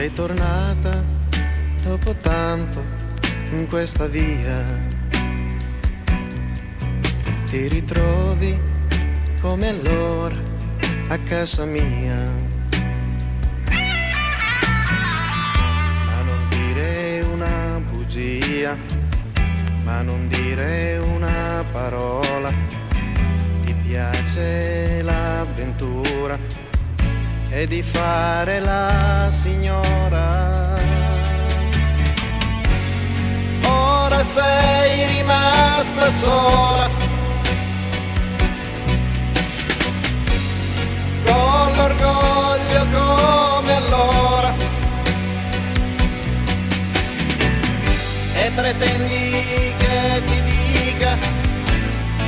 sei tornata dopo tanto in questa via, ti ritrovi come allora a casa mia. Ma non dire una bugia, ma non dire una parola, ti piace l'avventura e di fare la signora. Ora sei rimasta sola, con l'orgoglio come allora, e pretendi che ti dica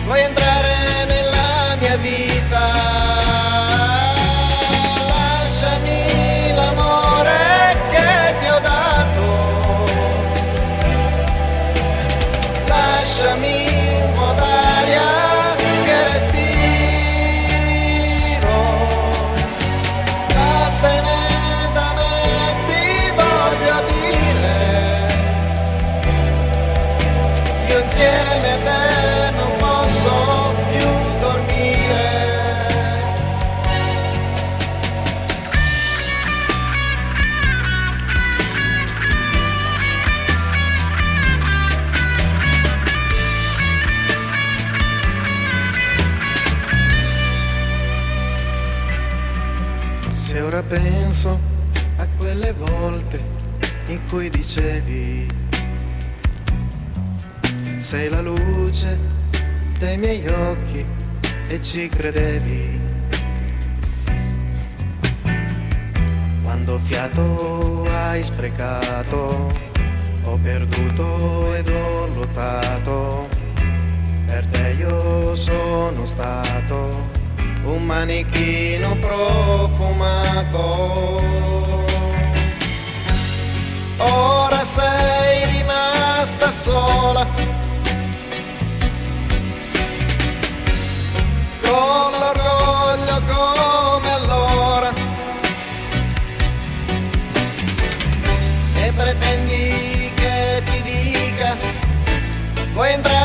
vuoi entrare nella mia vita. Lasciami l'amore che ti ho dato, lasciami un po' d'aria che respiro, vattene da me, ti voglio dire, io insieme a te non posso più dormire. Se ora penso a quelle volte in cui dicevi sei la luce dei miei occhi e ci credevi, quando fiato hai sprecato, ho perduto ed ho lottato, per te io sono stato un manichino profumato. Ora sei rimasta sola, con l'orgoglio come allora, e pretendi che ti dica vuoi entrare